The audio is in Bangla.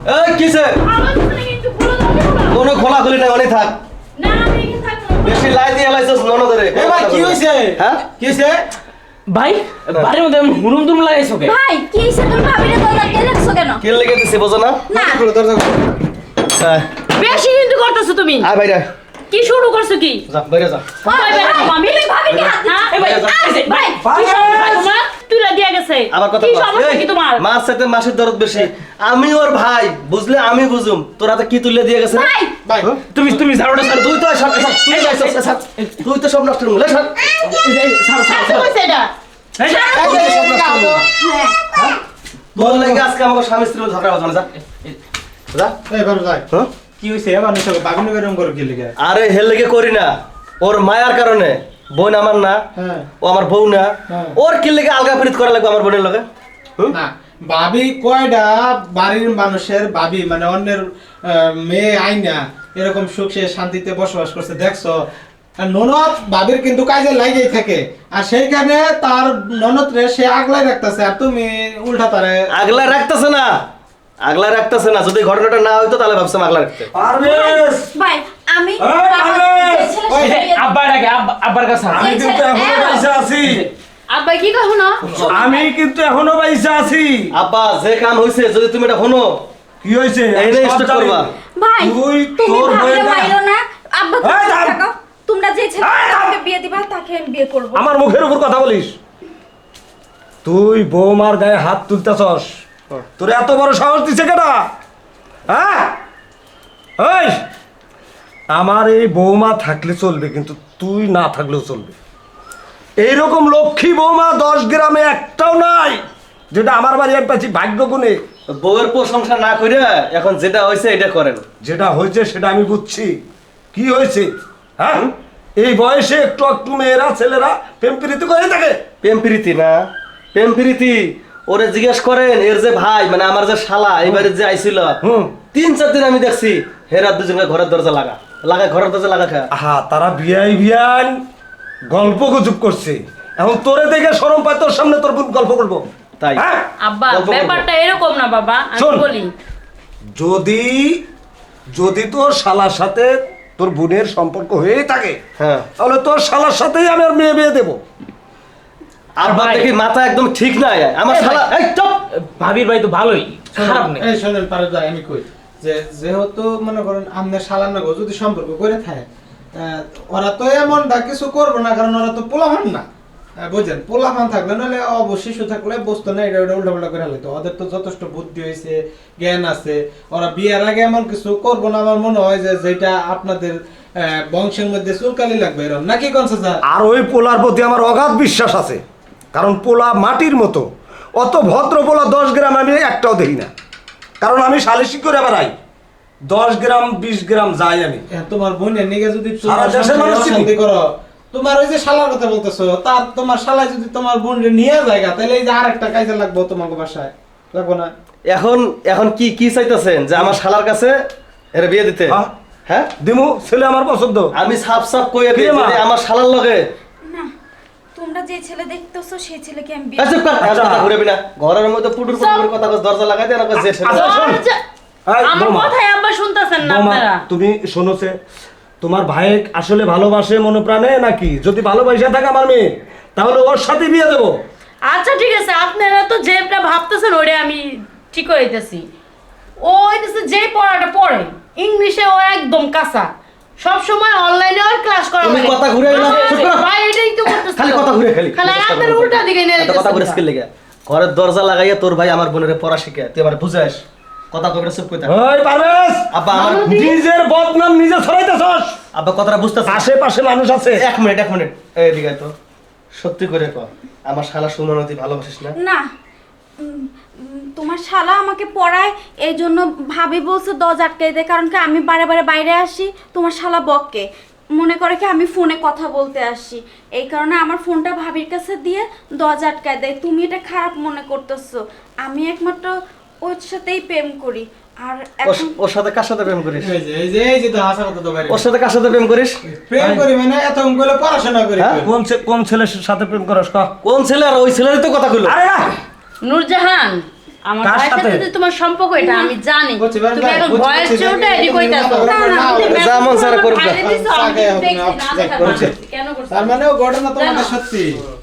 এই কিসে আমার পিছনে কিন্তু খুলে দাও না। কোনো খোলাখুলি নাই, অনেক থাক। না আমি এখানে থাকবো না। বেশি লাই দিয়ে লাইছস ননদরে। এ ভাই কি হইছে? হ্যাঁ কি হইছে? ভাই বাড়ির মধ্যে হুরুম তুম লাগাইছো কে? ভাই কি হইছে তুমি ভাবিরে দরজা কে রাখছো কেন? কে লেগে দিছে বোঝো না? না খোলো দরজা খোলো। হ্যাঁ, বেশি কিন্তু করতেছো তুমি। আয় বাইরে আয়। কি শুরু করছো কি? যা বাইরে যা। ভাই ভাই আমি ভাবিকে হাত হ্যাঁ দিচ্ছ। এই ভাই ভাই কি সমস্যা তোমার? তুইলা দিয়া গেছে। আবার কথা কি বল। সমস্যা এই, কি তোমার? মার সাথে মাসের দরদ বেশি। আমি ওর ভাই, বুঝলে আমি বুঝুম। তোর হাতে কি তুলে দিয়ে গেছে? ভাই ভাই তুমি ঝাড়ুটা ছাড়ো। তুই তো সব তুই যাইছস, ছাড়। তুই তো সব নষ্ট করলি, ছাড়। কি হইছে এটা? হ্যাঁ তোর লাগে আজকে আমাকে স্বামী স্ত্রীর মধ্যে ঝগড়া বাজানো, যা। যা। এই বারো যাই। হ্যাঁ? কি হইছে? এবার নিছো বাগুনি গরম করো কি লিগা? আরে হেল লেগে করি না, ওর মায়ার কারণে। বোন আমার না, হ্যাঁ। ও আমার বউ না, হ্যাঁ। ওর কি লেগে আলগা ফিরিত করা লাগবে আমার বোনের লগে? না ভাবি কয়ডা বাড়ির মানুষের ভাবি মানে অন্যের মেয়ে আইনা এরকম সুখে শান্তিতে বসবাস করছে দেখছো? আর ননদ ভাবির কিন্তু কাজে লাগেই থাকে, আর সেইখানে তার ননদ রে সে আগলাই রাখতেছে, আর তুমি উল্টা তারে আগলা রাখতেছে না, আগলা রাখতেছে না। যদি ঘটনাটা না হইতো তাহলে ভাবছিলাম আগলা রাখতে। পারভেজ ভাই আমি এই, বাবা পারভেজ! যে ছেলের সাথে বিয়ে- আব্বার আগে আব্বার কাছে আমি কিন্তু এখনো পয়সা আছি। আব্বা কি কখনো না? আমি কিন্তু এখনো পয়সা আছি। আব্বা যে কাম হইছে যদি তুমি এটা হনো, কি হয়েছে? এই আমি রে সব স্টক জানি। করবা। ভাই তুই তুমি তোর ভাবিরে বইয়ের মাইরো না। আব্বা তুমি এই, দাঁড়া। থাকো। তোমরা যে ছেলেকে বিয়ে দিবা তাকে আমি বিয়ে করব। আমার মুখের উপর কথা বলিস। তুই বৌমার গায়ে হাত তুলতেছস, তোর এত বড় সাহস দিছে কেডা? হ্যাঁ এই, আমার এই বৌমা থাকলে চলবে, কিন্তু তুই না থাকলেও চলবে। এইরকম লক্ষ্মী বৌমা 10 গ্রামে একটাও নাই, যেটা আমার বাড়ি আমি পাচ্ছি ভাগ্য গুণে। বউয়ের প্রশংসা না করে এখন যেটা হইছে এটা করেন। যেটা হয়েছে সেটা আমি বুঝছি। কি হয়েছে? হ্যাঁ, এই বয়সে একটু একটু মেয়েরা ছেলেরা প্রেম প্রীতি করে থাকে। প্রেম প্রীতি না, প্রেম প্রীতি ওরে জিজ্ঞেস করেন। এর যে ভাই মানে আমার যে শালা এবারে যে আইছিল, 3-4 দিন আমি দেখছি হেরা দুজনকে ঘরের দরজা লাগা ঘরের দরজা লাগা খা। আহা, তারা বিয়ান গল্প গুজব করছে। এখন তোরে দেখে শরম পায়, তোর সামনে তোর বোন গল্প করবো তাই। হ্যাঁ? আব্বা গল্প করবো। ব্যাপারটা এরকম না বাবা, আমি শোন। বলি। যদি যদি তোর শালার সাথে তোর বোনের সম্পর্ক হয়েই থাকে, হ্যাঁ, তাহলে তোর শালার সাথেই আমি আর মেয়ে বিয়ে দেবো। আর বাদ দেখি মাথা একদম ঠিক নাই আমার এই শালা। এই চুপ। ভাবির ভাই তো ভালোই, খারাপ নেই। এই শোনেন পারে যাই আমি কই যে যেহেতু মনে করেন আপনার শালার না যদি সম্পর্ক করে থাকে, ওরা তো এমন কিছু করবো না, কারণ ওরা তো পোলাহান না। বুঝছেন, পোলাহান থাকলে নাহলে অবশ্যই শিশু থাকলে বসতো না, এটা ওটা উল্টা পাল্টা করে হলে তো ওদের তো যথেষ্ট বুদ্ধি হয়েছে, জ্ঞান আছে, ওরা বিয়ের আগে এমন কিছু করবো না। আমার মনে হয় যে যেটা আপনাদের বংশের মধ্যে চুলকালি লাগবে এরকম নাকি কনসা? আর ওই পোলার প্রতি আমার অগাধ বিশ্বাস আছে, কারণ পোলা মাটির মতো। অত ভদ্র পোলা 10 গ্রাম আমি একটাও দেখি না, কারণ আমি সালিশি করে বেড়াই। 10 গ্রাম 20 গ্রাম যাই আমি। তোমার বোনের নিকে যদি সারা দেশের মানুষ চিনি। শান্তি করো, তোমার ওই যে শালার কথা বলতেছো, তার তোমার শালা যদি তোমার বোনরে নিয়ে জায়গা, তাহলে এই যে আরেকটা কাজে লাগবো তোমাকে বাসায় লাগবো না? এখন এখন কি কি চাইতেছেন যে আমার শালার কাছে এর বিয়ে দিতে? হ্যাঁ। হ্যাঁ, দিমু, ছেলে আমার পছন্দ। আমি সাফ সাফ কইয়া দিই কে মা? যদি আমার শালার লগে। না তোমরা যে ছেলে দেখতেছো সেই ছেলেকে আমি বিয়ে এই চুপ কর, আর আচ্ছা। কথা ঘুরাবি না। ঘরের মধ্যে পুটুর পুটুর কথা কস, দরজা লাগাই দে না কস যে ছেলে। আচ্ছা, শোন। এই, আমার বৌমা। কথাই আব্বা শুনতেছেন না বৌমা, আপনারা। তুমি শোনোছে, তোমার ভাই আসলে ভালোবাসে মনে প্রাণে নাকি? যদি ভালোবাসা থাকে আমার মেয়ে, তাহলে ওর সাথে বিয়ে দেবো। আচ্ছা ঠিক আছে, আপনারা তো যেটা ভাবতেছেন ওটা আমি ঠিক কইতেছি। ও হইতেছে যে পড়াটা পড়ে ইংলিশে ও একদম কাঁচা, সব সময় অনলাইনে আর ক্লাস করা তুমি লাগে। কথা ঘুরাই না, চুপ করো। ভাই এটাই তো করতেছ, খালি কথা ঘুরে খালি খালি আপনার উল্টা দিকে নিয়ে এত কথা ঘুরে স্কিল লেগে ঘরের দরজা লাগাইয়া তোর ভাই আমার বোনের পড়া শিখে তুই আমার বুঝাস কথা কইরা চুপ কই থাক। ওই পারভেজ, আব্বা আমার নিজের বদনাম নিজে ছড়াইতেছস। আব্বা কথাটা বুঝতেছিস? আশেপাশে মানুষ আছে। এক মিনিট এই দিকে তো সত্যি করে কর, আমার শালা সুমনতি ভালোবাসিস না? না তোমার শালা আমাকে পড়ায় এই জন্য ভাবি বলছে দরজা আটকাই দেয়, কারণ কি আমি বারে বারে বাইরে আসি, তোমার শালা বককে মনে করে কি আমি ফোনে কথা বলতে আসি, এই কারণে আমার ফোনটা ভাবির কাছে দিয়ে দরজা আটকায় দেয়। তুমি এটা খারাপ মনে করতেছো, আমি একমাত্র ওর সাথেই প্রেম করি। আর এখন ওর সাথে কার সাথে প্রেম করিস? এই যে তো হাসা কথা তো বাইরে ওর সাথে কার সাথে প্রেম করিস? প্রেম করি মানে এত করে পড়াশোনা করি। হ্যাঁ? কোন ছেলের সাথে প্রেম করস? কোন ছেলে? আর ওই ছেলেরই তো কথা কইলো। আরে না, নূরজাহান আমার কার ভাইয়ের সাথে? সাথে যে তোমার সম্পর্ক এটা আমি জানি বুঝছি, এবার তুমি এখন বুঝছি, ভয়ের বুঝছি, চেয়েওটা এডি এরকম কইতাছো না, না, না, তুমি যা মন চায় করবা। ভাইরে দিছো, আমি চাকে হবে না, দেখছি না চাকে দেখা করছে। কেন করছো তার মানে ও ঘটনা তোমাদের জানো? সত্যি